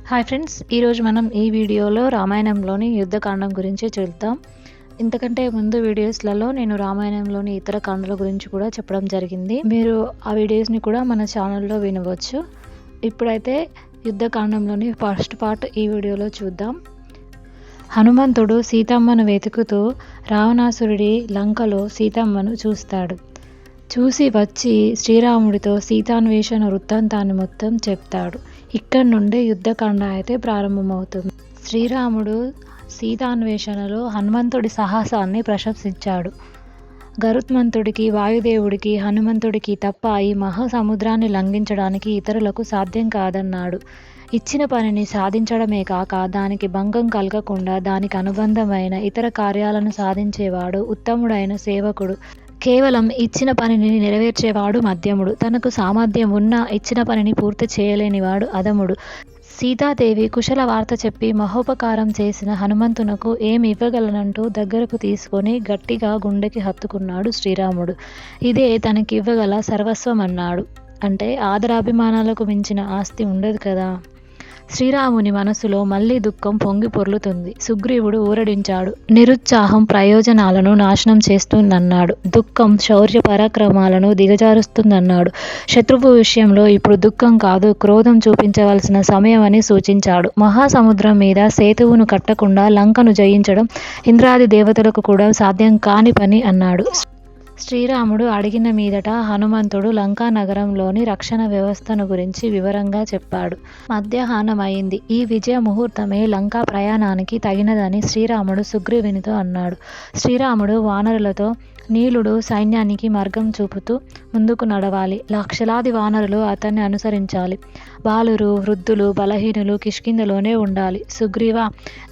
Hi friends, ఈరోజు మనం ఈ వీడియోలో రామాయణంలోని యుద్ధకాండం గురించి చూద్దాం. ఇంతకంటే ముందు వీడియోస్లలో నేను రామాయణంలోని ఇతర కాండాల గురించి కూడా చెప్పడం జరిగింది. మీరు ఆ వీడియోస్ని కూడా మన ఛానల్లో వినవచ్చు. ఇప్పుడైతే యుద్ధకాండంలోని ఫస్ట్ పార్ట్ ఈ వీడియోలో చూద్దాం. హనుమంతుడు సీతమ్మను వెతుకుతూ రావణాసురుడి లంకలో సీతమ్మను చూస్తాడు. చూసి వచ్చి శ్రీరాముడితో సీతాన్వేషణ వృత్తాంతాన్ని మొత్తం చెప్తాడు. ఇక్కడి నుండి యుద్ధకాండ అయితే ప్రారంభమవుతుంది. శ్రీరాముడు సీతాన్వేషణలో హనుమంతుడి సాహసాన్ని ప్రశంసించాడు. గరుత్మంతుడికి, వాయుదేవుడికి, హనుమంతుడికి తప్ప ఈ మహాసముద్రాన్ని లంఘించడానికి ఇతరులకు సాధ్యం కాదన్నాడు. ఇచ్చిన పనిని సాధించడమే కాక దానికి భంగం కలగకుండా దానికి అనుబంధమైన ఇతర కార్యాలను సాధించేవాడు ఉత్తముడైన సేవకుడు. కేవలం ఇచ్చిన పనిని నెరవేర్చేవాడు మధ్యముడు. తనకు సామర్థ్యం ఉన్నా ఇచ్చిన పనిని పూర్తి చేయలేనివాడు అధముడు. సీతాదేవి కుశల వార్త చెప్పి మహోపకారం చేసిన హనుమంతునకు ఏమి ఇవ్వగలనంటూ దగ్గరకు తీసుకొని గట్టిగా గుండెకి హత్తుకున్నాడు శ్రీరాముడు. ఇదే తనకివ్వగల సర్వస్వం అన్నాడు. అంటే ఆదరాభిమానాలకు మించిన ఆస్తి ఉండదు కదా. శ్రీరాముని మనసులో మళ్ళీ దుఃఖం పొంగి పొర్లుతుంది. సుగ్రీవుడు ఊరడించాడు. నిరుత్సాహం ప్రయోజనాలను నాశనం చేస్తుందన్నాడు. దుఃఖం శౌర్య పరాక్రమాలను దిగజారుస్తుందన్నాడు. శత్రువు విషయంలో ఇప్పుడు దుఃఖం కాదు, క్రోధం చూపించవలసిన సమయం అని సూచించాడు. మహాసముద్రం మీద సేతువును కట్టకుండా లంకను జయించడం ఇంద్రాది దేవతలకు కూడా సాధ్యం కాని పని అన్నాడు. శ్రీరాముడు అడిగిన మీదట హనుమంతుడు లంకా నగరంలోని రక్షణ వ్యవస్థను గురించి వివరంగా చెప్పాడు. మధ్యాహ్నం అయింది. ఈ విజయ ముహూర్తమే లంకా ప్రయాణానికి తగినదని శ్రీరాముడు సుగ్రీవునితో అన్నాడు. శ్రీరాముడు వానరులతో నీలుడు సైన్యానికి మార్గం చూపుతూ ముందుకు నడవాలి. లక్షలాది వానరులు అతన్ని అనుసరించాలి. బాలురు, వృద్ధులు, బలహీనులు కిష్కిందలోనే ఉండాలి. సుగ్రీవ,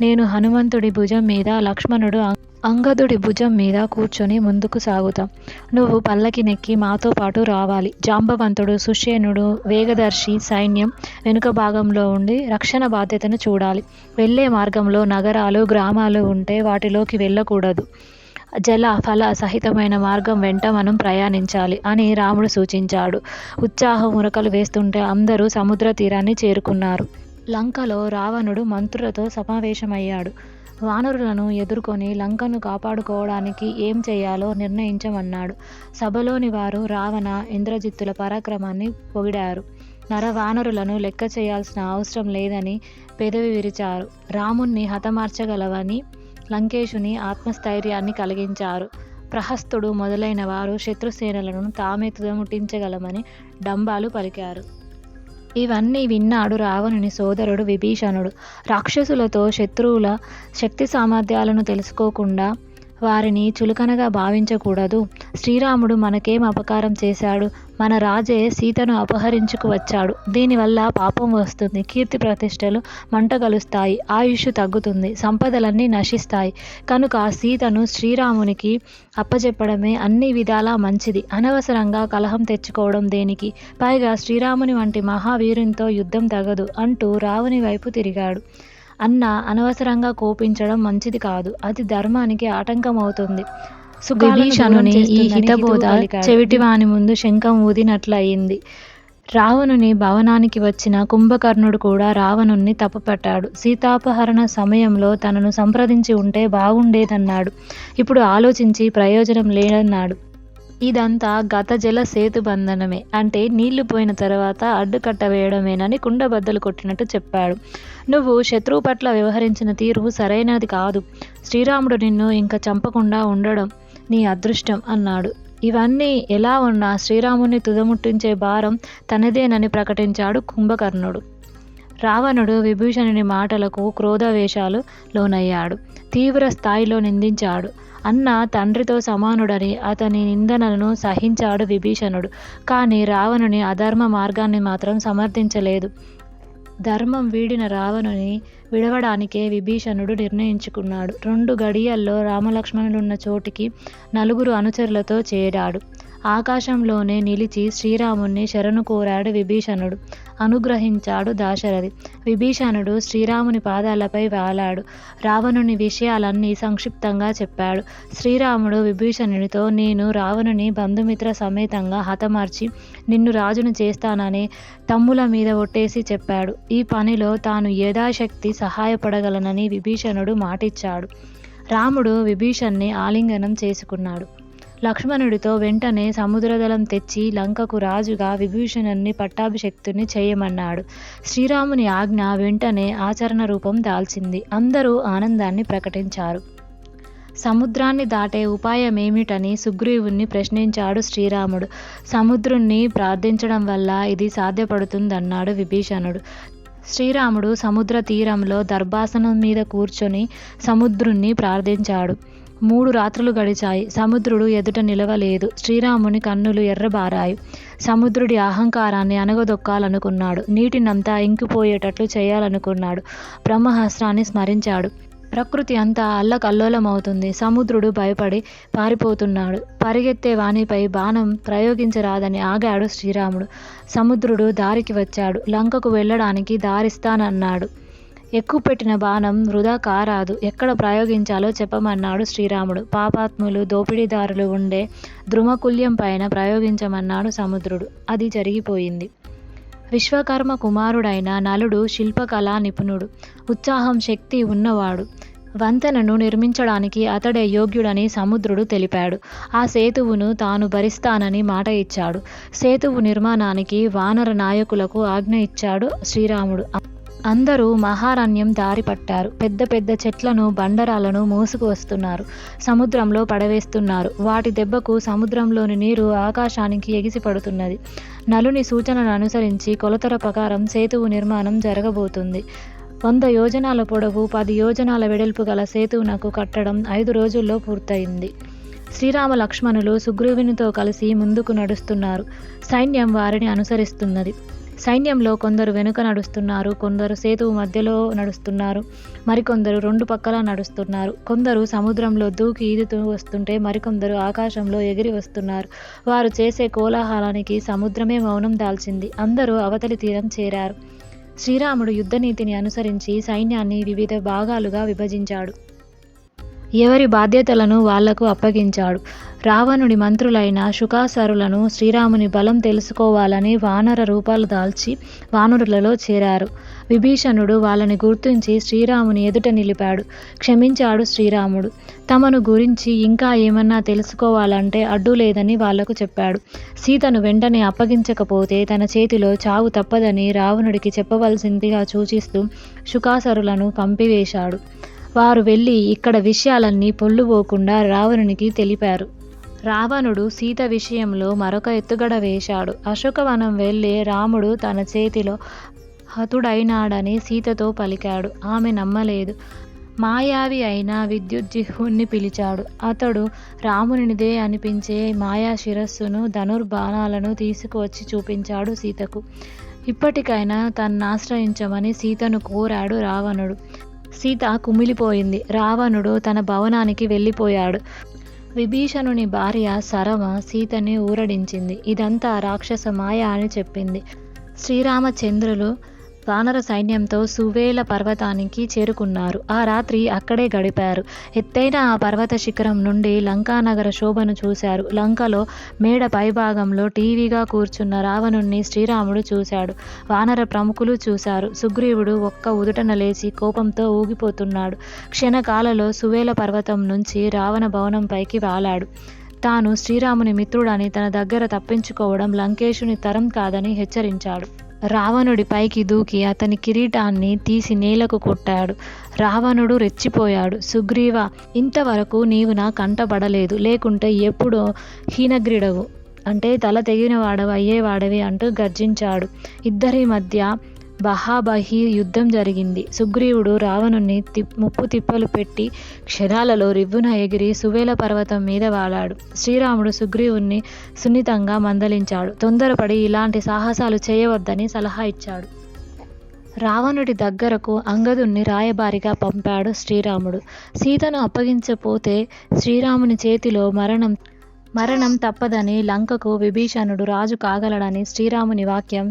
నేను హనుమంతుడి భుజం మీద, లక్ష్మణుడు అంగదుడి భుజం మీద కూర్చొని ముందుకు సాగుతాం. నువ్వు పల్లకి నెక్కి మాతో పాటు రావాలి. జాంబవంతుడు, సుషేనుడు, వేగదర్శి సైన్యం వెనుక భాగంలో ఉండి రక్షణ బాధ్యతను చూడాలి. వెళ్ళే మార్గంలో నగరాలు, గ్రామాలు ఉంటే వాటిలోకి వెళ్ళకూడదు. జల ఫల సహితమైన మార్గం వెంట మనం ప్రయాణించాలి అని రాముడు సూచించాడు. ఉత్సాహం ఉరకలు వేస్తుంటే అందరూ సముద్ర తీరాన్ని చేరుకున్నారు. లంకలో రావణుడు మంత్రులతో సమావేశమయ్యాడు. వానరులను ఎదుర్కొని లంకను కాపాడుకోవడానికి ఏం చేయాలో నిర్ణయించమన్నాడు. సభలోని వారు రావణ, ఇంద్రజిత్తుల పరాక్రమాన్ని పొగిడారు. నరవానరులను లెక్క చేయాల్సిన అవసరం లేదని పెదవి విరిచారు. రాముణ్ణి హతమార్చగలవని లంకేశుని ఆత్మస్థైర్యాన్ని కలిగించారు. ప్రహస్తుడు మొదలైన వారు శత్రుసేనలను తామే తుదముట్టించగలమని డంబాలు పలికారు. ఇవన్నీ విన్నాడు రావణుని సోదరుడు విభీషణుడు. రాక్షసులతో శత్రువుల శక్తి సామర్థ్యాలను తెలుసుకోకుండా వారిని చులకనగా భావించకూడదు. శ్రీరాముడు మనకేం అపకారం చేశాడు? మన రాజే సీతను అపహరించుకు వచ్చాడు. దీనివల్ల పాపం వస్తుంది, కీర్తి ప్రతిష్టలు మంటగలుస్తాయి, ఆయుష్ తగ్గుతుంది, సంపదలన్నీ నశిస్తాయి. కనుక సీతను శ్రీరామునికి అప్పచెప్పడమే అన్ని విధాలా మంచిది. అనవసరంగా కలహం తెచ్చుకోవడం దేనికి? పైగా శ్రీరాముని వంటి మహావీరునితో యుద్ధం తగదు అంటూ రావుని వైపు తిరిగాడు. అన్న అనవసరంగా కోపించడం మంచిది కాదు. అది ధర్మానికి ఆటంకం అవుతుంది. విభీషణుని ఈ హితబోధ చెవిటివాని ముందు శంఖం ఊదినట్లయింది. రావణుని భవనానికి వచ్చిన కుంభకర్ణుడు కూడా రావణుణ్ణి తప్పుపట్టాడు. సీతాపహరణ సమయంలో తనను సంప్రదించి ఉంటే బాగుండేదన్నాడు. ఇప్పుడు ఆలోచించి ప్రయోజనం లేదన్నాడు. ఇదంతా గత జల సేతు బంధనమే, అంటే నీళ్లు పోయిన తర్వాత అడ్డుకట్ట వేయడమేనని కుండబద్దలు కొట్టినట్టు చెప్పాడు. నువ్వు శత్రువు పట్ల వ్యవహరించిన తీరు సరైనది కాదు. శ్రీరాముడు నిన్ను ఇంకా చంపకుండా ఉండడం నీ అదృష్టం అన్నాడు. ఇవన్నీ ఎలా ఉన్నా శ్రీరాముని తుదముట్టించే భారం తనదేనని ప్రకటించాడు కుంభకర్ణుడు. రావణుడు విభీషణుని మాటలకు క్రోధావేశాలు లోనయ్యాడు. తీవ్ర స్థాయిలో నిందించాడు. అన్న తండ్రితో సమానుడని అతని నిందనలను సహించాడు విభీషణుడు. కానీ రావణుని అధర్మ మార్గాన్ని మాత్రం సమర్థించలేదు. ధర్మం వీడిన రావణుని విడవడానికే విభీషణుడు నిర్ణయించుకున్నాడు. 2 గడియల్లో రామలక్ష్మణులున్న చోటికి 4 అనుచరులతో చేరాడు. ఆకాశంలోనే నిలిచి శ్రీరాముణ్ణి శరణు కోరాడు విభీషణుడు. అనుగ్రహించాడు దాశరథి. విభీషణుడు శ్రీరాముని పాదాలపై వాలాడు. రావణుని విషయాలన్నీ సంక్షిప్తంగా చెప్పాడు. శ్రీరాముడు విభీషణునితో, నేను రావణుని బంధుమిత్ర సమేతంగా హతమార్చి నిన్ను రాజును చేస్తానని తమ్ముల మీద ఒట్టేసి చెప్పాడు. ఈ పనిలో తాను యథాశక్తి సహాయపడగలనని విభీషణుడు మాటిచ్చాడు. రాముడు విభీషణ్ణి ఆలింగనం చేసుకున్నాడు. లక్ష్మణుడితో వెంటనే సముద్రదళం తెచ్చి లంకకు రాజుగా విభీషణుణ్ణి పట్టాభిషిక్తుని చేయమన్నాడు. శ్రీరాముని ఆజ్ఞ వెంటనే ఆచరణ రూపం దాల్చింది. అందరూ ఆనందాన్ని ప్రకటించారు. సముద్రాన్ని దాటే ఉపాయమేమిటని సుగ్రీవుణ్ణి ప్రశ్నించాడు శ్రీరాముడు. సముద్రుణ్ణి ప్రార్థించడం వల్ల ఇది సాధ్యపడుతుందన్నాడు విభీషణుడు. శ్రీరాముడు సముద్ర తీరంలో దర్భాసనం మీద కూర్చొని సముద్రుణ్ణి ప్రార్థించాడు. 3 రాత్రులు గడిచాయి. సముద్రుడు ఎదుట నిలవలేదు. శ్రీరాముని కన్నులు ఎర్రబారాయి. సముద్రుడి అహంకారాన్ని అణగదొక్కాలనుకున్నాడు. నీటినంతా ఇంకిపోయేటట్లు చేయాలనుకున్నాడు. బ్రహ్మాస్త్రాన్ని స్మరించాడు. ప్రకృతి అంతా అల్లకల్లోలమవుతుంది. సముద్రుడు భయపడి పారిపోతున్నాడు. పరిగెత్తే వానిపై బాణం ప్రయోగించరాదని ఆగాడు శ్రీరాముడు. సముద్రుడు దారికి వచ్చాడు. లంకకు వెళ్ళడానికి దారిస్తానన్నాడు. ఎక్కుపెట్టిన బాణం వృధా కారాదు. ఎక్కడ ప్రయోగించాలో చెప్పమన్నాడు శ్రీరాముడు. పాపాత్ములు, దోపిడీదారులు ఉండే ద్రుమకుల్యం పైన ప్రయోగించమన్నాడు సముద్రుడు. అది జరిగిపోయింది. విశ్వకర్మ కుమారుడైన నలుడు శిల్పకళా నిపుణుడు, ఉత్సాహం, శక్తి ఉన్నవాడు. వంతెనను నిర్మించడానికి అతడే యోగ్యుడని సముద్రుడు తెలిపాడు. ఆ సేతువును తాను భరిస్తానని మాట ఇచ్చాడు. సేతువు నిర్మాణానికి వానర నాయకులకు ఆజ్ఞ ఇచ్చాడు శ్రీరాముడు. అందరూ మహారణ్యం దారి పట్టారు. పెద్ద పెద్ద చెట్లను, బండరాలను మోసుకు వస్తున్నారు. సముద్రంలో పడవేస్తున్నారు. వాటి దెబ్బకు సముద్రంలోని నీరు ఆకాశానికి ఎగిసిపడుతున్నది. నలుని సూచనను అనుసరించి కొలతల ప్రకారం సేతువు నిర్మాణం జరగబోతుంది. 100 యోజనాల పొడవు, 10 యోజనాల వెడల్పు గల సేతువునకు కట్టడం 5 రోజుల్లో పూర్తయింది. శ్రీరామ లక్ష్మణులు సుగ్రీవునితో కలిసి ముందుకు నడుస్తున్నారు. సైన్యం వారిని అనుసరిస్తున్నది. సైన్యంలో కొందరు వెనుక నడుస్తున్నారు, కొందరు సేతువు మధ్యలో నడుస్తున్నారు, మరికొందరు 2 పక్కల నడుస్తున్నారు. కొందరు సముద్రంలో దూకి ఈదుతూ వస్తుంటే మరికొందరు ఆకాశంలో ఎగిరి వస్తున్నారు. వారు చేసే కోలాహలానికి సముద్రమే మౌనం దాల్చింది. అందరూ అవతలి తీరం చేరారు. శ్రీరాముడు యుద్ధనీతిని అనుసరించి సైన్యాన్ని వివిధ భాగాలుగా విభజించాడు. ఎవరి బాధ్యతలను వాళ్లకు అప్పగించాడు. రావణుడి మంత్రులైన శుకాసరులను శ్రీరాముని బలం తెలుసుకోవాలని వానర రూపాలు దాల్చి వానరులలో చేరారు. విభీషణుడు వాళ్ళని గుర్తించి శ్రీరాముని ఎదుట నిలిపాడు. క్షమించాడు శ్రీరాముడు. తమను గురించి ఇంకా ఏమన్నా తెలుసుకోవాలంటే అడ్డు లేదని వాళ్లకు చెప్పాడు. సీతను వెంటనే అప్పగించకపోతే తన చేతిలో చావు తప్పదని రావణుడికి చెప్పవలసిందిగా సూచిస్తూ శుకాసరులను పంపివేశాడు. వారు వెళ్ళి ఇక్కడ విషయాలన్నీ పొల్లుపోకుండా రావణునికి తెలిపారు. రావణుడు సీత విషయంలో మరొక ఎత్తుగడ వేశాడు. అశోకవనం వెళ్ళి రాముడు తన చేతిలో హతుడైనాడని సీతతో పలికాడు. ఆమె నమ్మలేదు. మాయావి అయిన విద్యుజ్జిహ్వుణ్ణి పిలిచాడు. అతడు రామునిదే అనిపించే మాయా శిరస్సును, ధనుర్బాణాలను తీసుకువచ్చి చూపించాడు సీతకు. ఇప్పటికైనా తన్నాశ్రయించమని సీతను కోరాడు రావణుడు. సీత కుమిలిపోయింది. రావణుడు తన భవనానికి వెళ్ళిపోయాడు. విభీషణుని భార్య సరమ సీతని ఊరడించింది. ఇదంతా రాక్షస మాయ అని చెప్పింది. శ్రీరామచంద్రులు వానర సైన్యంతో సువేల పర్వతానికి చేరుకున్నారు. ఆ రాత్రి అక్కడే గడిపారు. ఎత్తైన ఆ పర్వత శిఖరం నుండి లంకానగర శోభను చూశారు. లంకలో మేడ పైభాగంలో టీవీగా కూర్చున్న రావణుణ్ణి శ్రీరాముడు చూశాడు. వానర ప్రముఖులు చూశారు. సుగ్రీవుడు ఒక్క ఉదుటన లేచి కోపంతో ఊగిపోతున్నాడు. క్షణకాలలో సువేల పర్వతం నుంచి రావణ భవనంపైకి వాలాడు. తాను శ్రీరాముని మిత్రుడని, తన దగ్గర తప్పించుకోవడం లంకేశుని తరం కాదని హెచ్చరించాడు. రావణుడి పైకి దూకి అతని కిరీటాన్ని తీసి నేలకు కొట్టాడు. రావణుడు రెచ్చిపోయాడు. సుగ్రీవ, ఇంతవరకు నీవు నా కంటపడలేదు, లేకుంటే ఎప్పుడో హీనగ్రీడవు, అంటే తల తెగిన వాడవు అయ్యేవాడవి అంటూ గర్జించాడు. ఇద్దరి మధ్య బహాబహి యుద్ధం జరిగింది. సుగ్రీవుడు రావణుణ్ణి ముప్పు తిప్పలు పెట్టి క్షణాలలో రివ్వున ఎగిరి సువేల పర్వతం మీద వాలాడు. శ్రీరాముడు సుగ్రీవుణ్ణి సున్నితంగా మందలించాడు. తొందరపడి ఇలాంటి సాహసాలు చేయవద్దని సలహా ఇచ్చాడు. రావణుడి దగ్గరకు అంగదుణ్ణి రాయబారిగా పంపాడు శ్రీరాముడు. సీతను అప్పగించపోతే శ్రీరాముని చేతిలో మరణం మరణం తప్పదని లంకకు విభీషణుడు రాజు కాగలడని శ్రీరాముని వాక్యం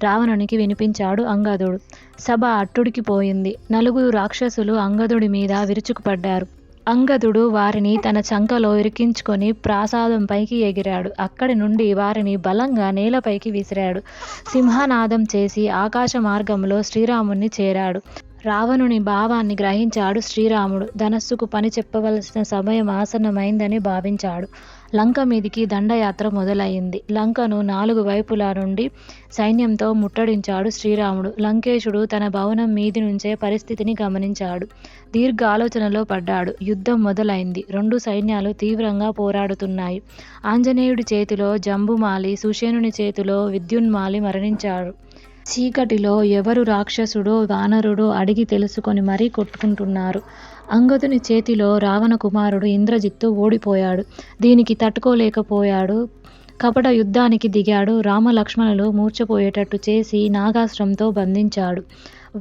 రావణునికి వినిపించాడు అంగదుడు. సభ అట్టుడికిపోయింది. 4 రాక్షసులు అంగదుడి మీద విరుచుకుపడ్డారు. అంగదుడు వారిని తన చంకలో ఇరికించుకొని ప్రాసాదంపైకి ఎగిరాడు. అక్కడి నుండి వారిని బలంగా నేలపైకి విసిరాడు. సింహనాదం చేసి ఆకాశ మార్గంలో శ్రీరాముణ్ణి చేరాడు. రావణుని భావాన్ని గ్రహించాడు శ్రీరాముడు. ధనస్సుకు పని చెప్పవలసిన సమయం ఆసన్నమైందని భావించాడు. లంక మీదికి దండయాత్ర మొదలయ్యింది. లంకను 4 వైపుల నుండి సైన్యంతో ముట్టడించాడు శ్రీరాముడు. లంకేశుడు తన భవనం మీది నుంచే పరిస్థితిని గమనించాడు. దీర్ఘ ఆలోచనలో పడ్డాడు. యుద్ధం మొదలైంది. 2 సైన్యాలు తీవ్రంగా పోరాడుతున్నాయి. ఆంజనేయుడి చేతిలో జంబుమాలి, సుషేణుని చేతిలో విద్యున్మాలి మరణించాడు. చీకటిలో ఎవరు రాక్షసుడో వానరుడో అడిగి తెలుసుకొని మరీ కొట్టుకుంటున్నారు. అంగదుని చేతిలో రావణ కుమారుడు ఇంద్రజిత్తు ఓడిపోయాడు. దీనికి తట్టుకోలేకపోయాడు. కపట యుద్ధానికి దిగాడు. రామలక్ష్మణులు మూర్ఛపోయేటట్టు చేసి నాగాస్త్రంతో బంధించాడు.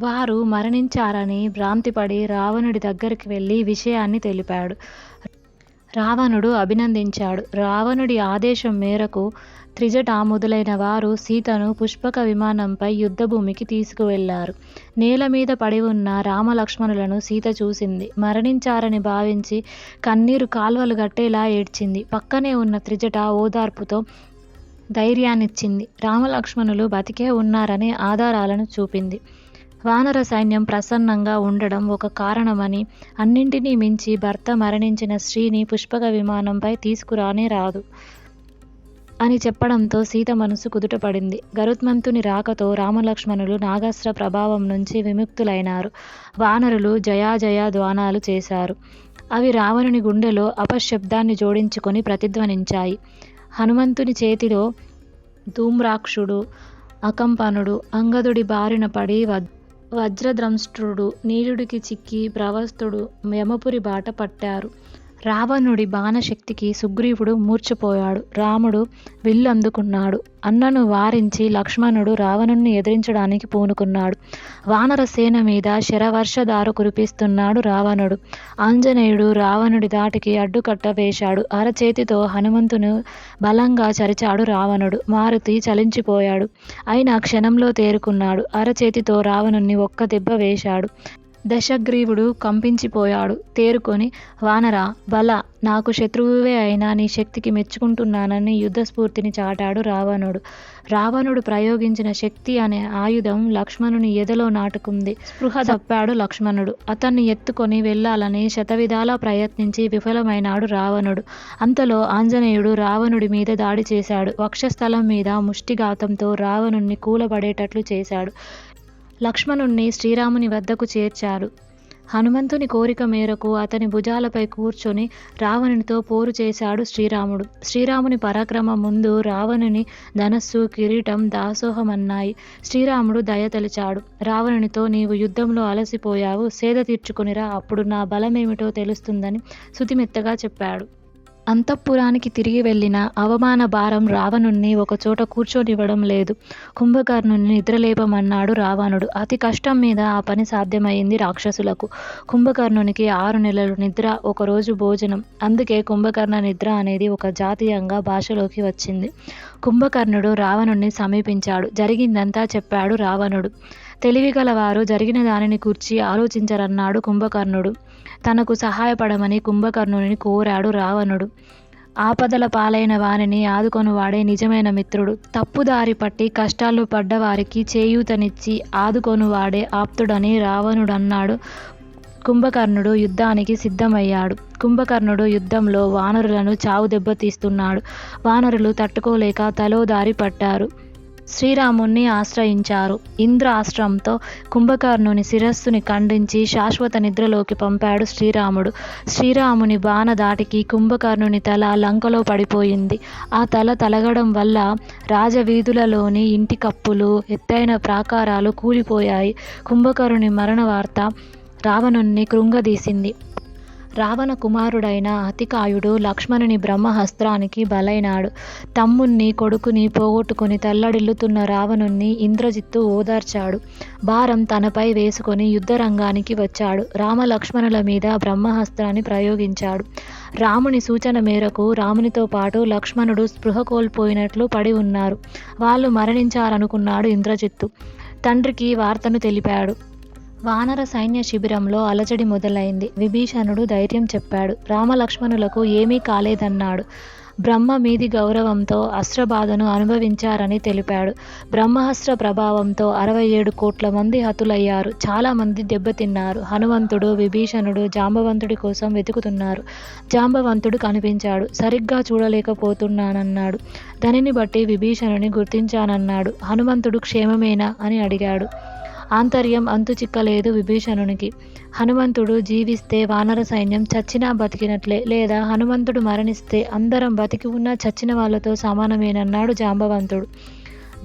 వారు మరణించారని భ్రాంతిపడి రావణుడి దగ్గరికి వెళ్ళి విషయాన్ని తెలిపాడు. రావణుడు అభినందించాడు. రావణుడి ఆదేశం మేరకు త్రిజట మొదలైన వారు సీతను పుష్పక విమానంపై యుద్ధభూమికి తీసుకువెళ్లారు. నేల మీద పడి ఉన్న రామలక్ష్మణులను సీత చూసింది. మరణించారని భావించి కన్నీరు కాల్వలు గట్టేలా ఏడ్చింది. పక్కనే ఉన్న త్రిజట ఓదార్పుతో ధైర్యాన్నిచ్చింది. రామలక్ష్మణులు బతికే ఉన్నారనే ఆధారాలను చూపింది. వానర సైన్యం ప్రసన్నంగా ఉండడం ఒక కారణమని, అన్నింటినీ మించి భర్త మరణించిన స్త్రీని పుష్పక విమానంపై తీసుకురానే రాదు అని చెప్పడంతో సీత మనసు కుదుటపడింది. గరుత్మంతుని రాకతో రామలక్ష్మణులు నాగాస్త్ర ప్రభావం నుంచి విముక్తులైనారు. వానరులు జయాజయ ధ్వానాలు చేశారు. అవి రావణుని గుండెలో అపశబ్దాన్ని జోడించుకొని ప్రతిధ్వనించాయి. హనుమంతుని చేతిలో ధూమ్రాక్షుడు, అకంపనుడు అంగదుడి బారిన పడి వజ్రద్రంష్ట్రుడు నీరుడికి చిక్కి ప్రవస్తుడు యమపురి బాట పట్టారు. రావణుడి బాణశక్తికి సుగ్రీవుడు మూర్ఛపోయాడు. రాముడు విల్లు అందుకున్నాడు. అన్నను వారించి లక్ష్మణుడు రావణుణ్ణి ఎదిరించడానికి పూనుకున్నాడు. వానర సేన మీద శరవర్షధార కురిపిస్తున్నాడు రావణుడు. ఆంజనేయుడు రావణుడి దాటికి అడ్డుకట్ట వేశాడు. అరచేతితో హనుమంతును బలంగా చరిచాడు రావణుడు. మారుతి చలించిపోయాడు. అయినా క్షణంలో తేరుకున్నాడు. అరచేతితో రావణుణ్ణి ఒక్క దెబ్బ వేశాడు. దశగ్రీవుడు కంపించిపోయాడు. తేరుకొని, వానరా బల, నాకు శత్రువువే అయినా నీ శక్తికి మెచ్చుకుంటున్నానని యుద్ధస్ఫూర్తిని చాటాడు రావణుడు. రావణుడు ప్రయోగించిన శక్తి అనే ఆయుధం లక్ష్మణుని ఎదలో నాటుకుంది. స్పృహ తప్పాడు లక్ష్మణుడు. అతన్ని ఎత్తుకొని వెళ్లాలని శతవిధాలా ప్రయత్నించి విఫలమైనాడు రావణుడు. అంతలో ఆంజనేయుడు రావణుడి మీద దాడి చేశాడు. వక్షస్థలం మీద ముష్టిఘాతంతో రావణుణ్ణి కూలబడేటట్లు చేశాడు. లక్ష్మణుణ్ణి శ్రీరాముని వద్దకు చేర్చాడు. హనుమంతుని కోరిక మేరకు అతని భుజాలపై కూర్చొని రావణునితో పోరు చేశాడు శ్రీరాముడు. శ్రీరాముని పరాక్రమం ముందు రావణుని ధనస్సు, కిరీటం దాసోహమన్నాయి. శ్రీరాముడు దయతలిచాడు. రావణునితో, నీవు యుద్ధంలో అలసిపోయావు, సేద తీర్చుకునిరా, అప్పుడు నా బలమేమిటో తెలుస్తుందని శుతిమెత్తగా చెప్పాడు. అంతఃపురానికి తిరిగి వెళ్ళిన అవమాన భారం రావణుణ్ణి ఒకచోట కూర్చోనివ్వడం లేదు. కుంభకర్ణుని నిద్రలేపమన్నాడు రావణుడు. అతి కష్టం మీద ఆ పని సాధ్యమైంది రాక్షసులకు. కుంభకర్ణునికి 6 నెలలు నిద్ర, 1 రోజు భోజనం. అందుకే కుంభకర్ణ నిద్ర అనేది ఒక జాతీయంగా భాషలోకి వచ్చింది. కుంభకర్ణుడు రావణుణ్ణి సమీపించాడు. జరిగిందంతా చెప్పాడు రావణుడు. తెలివిగలవారు జరిగిన దానిని గూర్చి ఆలోచించరన్నాడు కుంభకర్ణుడు. తనకు సహాయపడమని కుంభకర్ణుని కోరాడు రావణుడు. ఆపదల పాలైన వారిని ఆదుకొనువాడే నిజమైన మిత్రుడు. తప్పుదారి పట్టి కష్టాలు పడ్డవారికి చేయూతనిచ్చి ఆదుకొనువాడే ఆప్తుడని రావణుడన్నాడు. కుంభకర్ణుడు యుద్ధానికి సిద్ధమయ్యాడు. కుంభకర్ణుడు యుద్ధంలో వానరులను చావు దెబ్బతీస్తున్నాడు. వానరులు తట్టుకోలేక తలో దారి పట్టారు. శ్రీరాముణ్ణి ఆశ్రయించారు. ఇంద్రాస్త్రంతో కుంభకర్ణుని శిరస్సుని ఖండించి శాశ్వత నిద్రలోకి పంపాడు శ్రీరాముడు. శ్రీరాముని బాణధాటికి కుంభకర్ణుని తల లంకలో పడిపోయింది. ఆ తల తలగడం వల్ల రాజవీధులలోని ఇంటి కప్పులు, ఎత్తైన ప్రాకారాలు కూలిపోయాయి. కుంభకర్ణుని మరణ వార్త రావణుణ్ణి కృంగదీసింది. రావణ కుమారుడైన అతికాయుడు లక్ష్మణుని బ్రహ్మహస్త్రానికి బలైనాడు. తమ్ముణ్ణి కొడుకుని పోగొట్టుకుని తల్లడిల్లుతున్న రావణుణ్ణి ఇంద్రజిత్తు ఓదార్చాడు. భారం తనపై వేసుకొని యుద్ధరంగానికి వచ్చాడు. రామలక్ష్మణుల మీద బ్రహ్మహస్త్రాన్ని ప్రయోగించాడు. రాముని సూచన మేరకు రామునితో పాటు లక్ష్మణుడు స్పృహ కోల్పోయినట్లు పడి ఉన్నారు. వాళ్ళు మరణించారనుకున్నాడు ఇంద్రజిత్తు. తండ్రికి వార్తను తెలిపాడు. వానర సైన్య శిబిరంలో అలజడి మొదలైంది. విభీషణుడు ధైర్యం చెప్పాడు. రామలక్ష్మణులకు ఏమీ కాలేదన్నాడు. బ్రహ్మ మీది గౌరవంతో అస్త్రబాధను అనుభవించారని తెలిపాడు. బ్రహ్మాస్త్ర ప్రభావంతో 67 కోట్ల మంది హతులయ్యారు. చాలామంది దెబ్బతిన్నారు. హనుమంతుడు, విభీషణుడు జాంబవంతుడి కోసం వెతుకుతున్నారు. జాంబవంతుడు కనిపించాడు. సరిగ్గా చూడలేకపోతున్నానన్నాడు. దానిని బట్టి విభీషణుని గుర్తించానన్నాడు. హనుమంతుడు క్షేమమేనా అని అడిగాడు. ఆంతర్యం అంతు చిక్కలేదు విభీషణునికి. హనుమంతుడు జీవిస్తే వానర సైన్యం చచ్చినా బతికినట్లే, లేదా హనుమంతుడు మరణిస్తే అందరం బతికి ఉన్నా చచ్చిన వాళ్ళతో సమానమేనన్నాడు జాంబవంతుడు.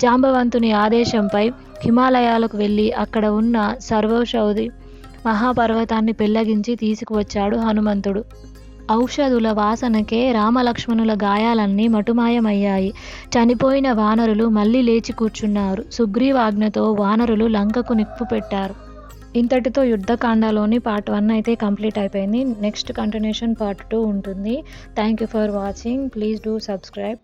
జాంబవంతుని ఆదేశంపై హిమాలయాలకు వెళ్ళి అక్కడ ఉన్న సర్వౌషధి మహాపర్వతాన్ని పెళ్లగించి తీసుకువచ్చాడు హనుమంతుడు. ఔషధుల వాసనకే రామలక్ష్మణుల గాయాలన్నీ మటుమాయమయ్యాయి. చనిపోయిన వానరులు మళ్ళీ లేచి కూర్చున్నారు. సుగ్రీవాజ్ఞతో వానరులు లంకకు నిప్పు పెట్టారు. ఇంతటితో యుద్ధకాండలోని పార్ట్ 1 అయితే కంప్లీట్ అయిపోయింది. నెక్స్ట్ కంటిన్యూషన్ పార్ట్ 2 ఉంటుంది. Thank you for watching. Please do subscribe.